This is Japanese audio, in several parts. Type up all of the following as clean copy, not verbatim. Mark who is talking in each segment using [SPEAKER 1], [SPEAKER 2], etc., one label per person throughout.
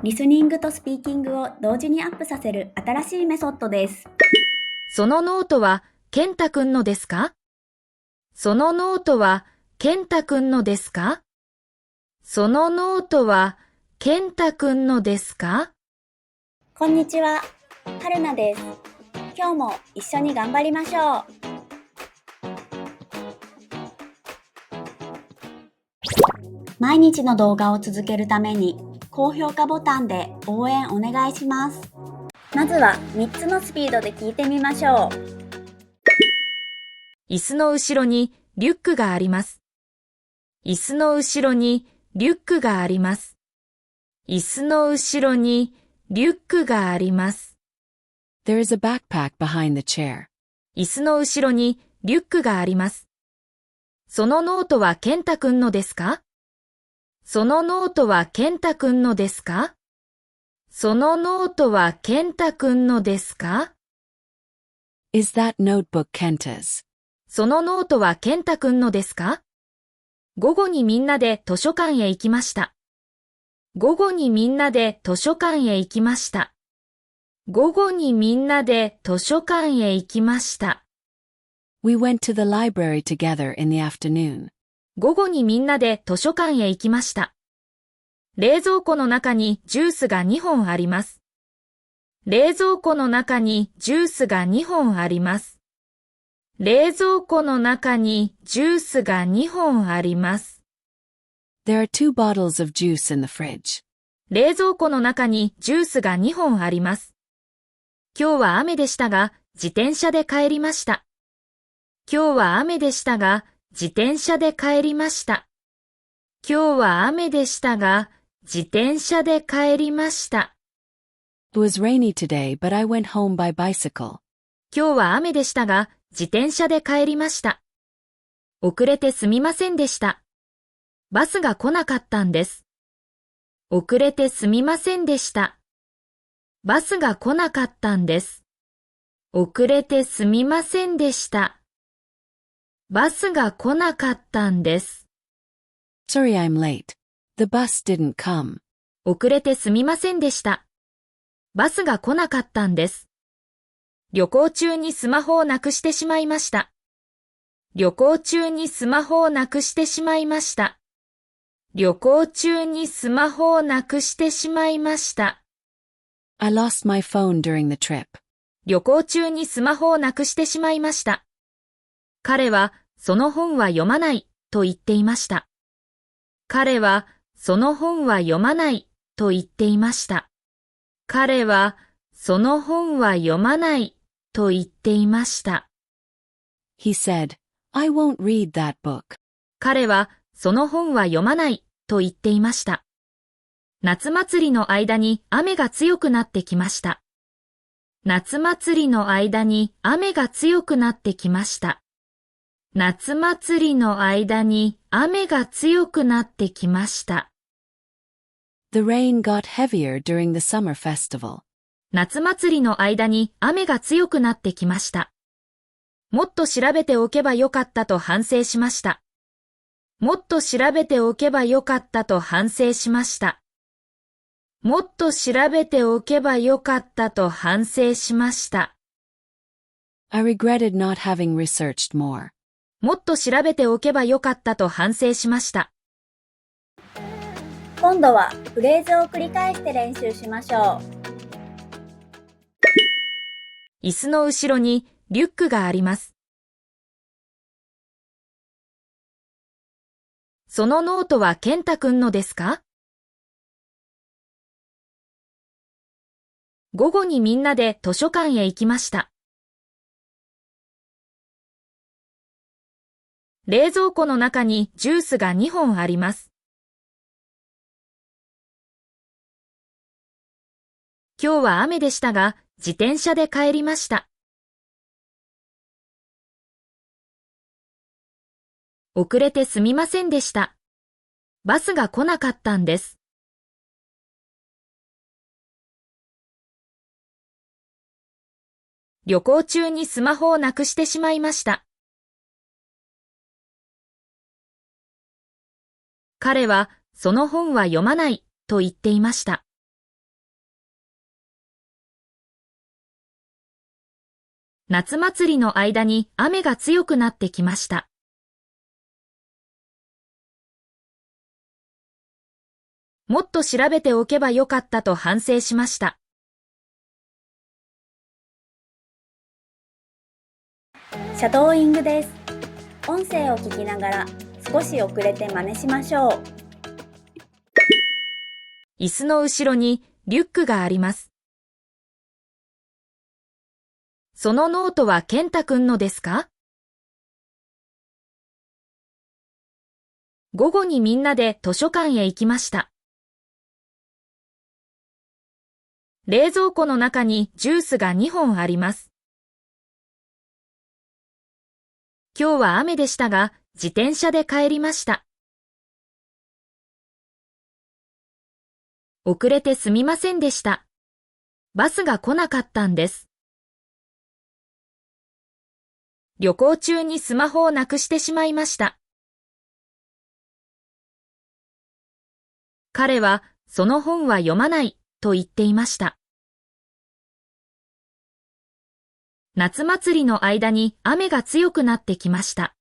[SPEAKER 1] リスニングとスピーキングを同時にアップさせる新しいメソッドです。
[SPEAKER 2] そのノートは健太くんのですか？そのノートは健太くんのですか？そのノートは健太くんのですか？
[SPEAKER 1] こんにちは、はるなです。今日も一緒に頑張りましょう。毎日の動画を続けるために高評価ボタンで応援お願いします。まずは3つのスピードで聞いてみましょう。
[SPEAKER 2] 椅子の後ろにリュックがあります。椅子の後ろにリュックがあります。椅子の後ろにリュックがあります。
[SPEAKER 3] There is a backpack behind the chair.
[SPEAKER 2] 椅子の後ろにリュックがあります。そのノートは健太くんのですか？そのノートは健太くんのですか？そのノートは健太くんのですか？
[SPEAKER 3] Is that notebook Kenta's?
[SPEAKER 2] そのノートは健太くんのですか？午後にみんなで図書館へ行きました。午後にみんなで図書館へ行きました。午後にみんなで図書館へ行きました。
[SPEAKER 3] We went to the library together in the afternoon.
[SPEAKER 2] 午後にみんなで図書館へ行きました。冷蔵庫の中にジュースが2本あります。冷蔵庫の中にジュースが2本あります。冷蔵庫の中にジュースが2本あります。
[SPEAKER 3] There are 2 bottles of juice in the fridge.
[SPEAKER 2] 冷蔵庫の中にジュースが2本あります。今日は雨でしたが、自転車で帰りました。今日は雨でしたが、自転車で帰りました。今日は雨でしたが、自転車で帰りました。
[SPEAKER 3] It was rainy today, but I went home by bicycle.
[SPEAKER 2] 今日は雨でしたが、自転車で帰りました。遅れてすみませんでした。バスが来なかったんです。遅れてすみませんでした。バスが来なかったんです。遅れてすみませんでした。バスが来なかったんです。
[SPEAKER 3] Sorry I'm late. The bus didn't come.
[SPEAKER 2] 遅れてすみませんでした。バスが来なかったんです。旅行中にスマホをなくしてしまいました。旅行中にスマホをなくしてしまいました。旅行中にスマホをなくしてしまいました。
[SPEAKER 3] I lost my phone during the trip.
[SPEAKER 2] 旅行中にスマホをなくしてしまいました。彼はその本は読まないと言っていました。彼はその本は読まないと言っていました。彼はその本は読まないと言っていました。
[SPEAKER 3] He said, I won't read that book.
[SPEAKER 2] 彼はその本は読まないと言っていました。夏祭りの間に雨が強くなってきました。夏祭りの間に雨が強くなってきました。夏祭りの間に雨が強くなってきました。
[SPEAKER 3] The rain got heavier during the summer festival.
[SPEAKER 2] 夏祭りの間に雨が強くなってきました。もっと調べておけばよかったと反省しました。もっと調べておけばよかったと反省しました。もっと調べておけばよかったと反省しました。
[SPEAKER 3] I regretted not having researched more.
[SPEAKER 2] もっと調べておけばよかったと反省しました。
[SPEAKER 1] 今度はフレーズを繰り返して練習しましょう。
[SPEAKER 2] 椅子の後ろにリュックがあります。そのノートは健太くんのですか？午後にみんなで図書館へ行きました。冷蔵庫の中にジュースが2本あります。今日は雨でしたが、自転車で帰りました。遅れてすみませんでした。バスが来なかったんです。旅行中にスマホをなくしてしまいました。彼はその本は読まないと言っていました。夏祭りの間に雨が強くなってきました。もっと調べておけばよかったと反省しました。
[SPEAKER 1] シャドーイングです。音声を聞きながら少し遅れて真似しましょう。
[SPEAKER 2] 椅子の後ろにリュックがあります。そのノートは健太くんのですか？午後にみんなで図書館へ行きました。冷蔵庫の中にジュースが2本あります。今日は雨でしたが、自転車で帰りました。遅れてすみませんでした。バスが来なかったんです。旅行中にスマホをなくしてしまいました。彼は、その本は読まないと言っていました。夏祭りの間に雨が強くなってきました。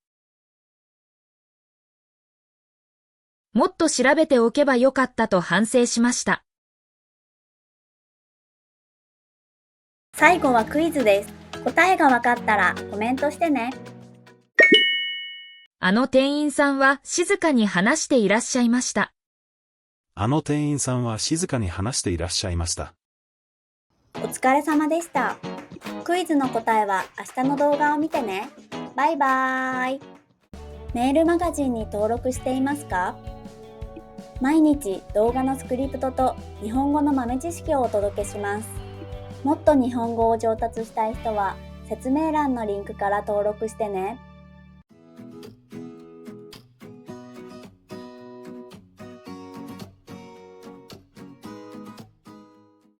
[SPEAKER 2] もっと調べておけばよかったと反省しました。
[SPEAKER 1] 最後はクイズです。答えがわかったらコメントしてね。
[SPEAKER 2] あの店員さんは静かに話していらっしゃいました。
[SPEAKER 4] あの店員さんは静かに話していらっしゃいました。
[SPEAKER 1] お疲れ様でした。クイズの答えは明日の動画を見てね。バイバーイ。メールマガジンに登録していますか？毎日動画のスクリプトと日本語の豆知識をお届けします。もっと日本語を上達したい人は説明欄のリンクから登録してね。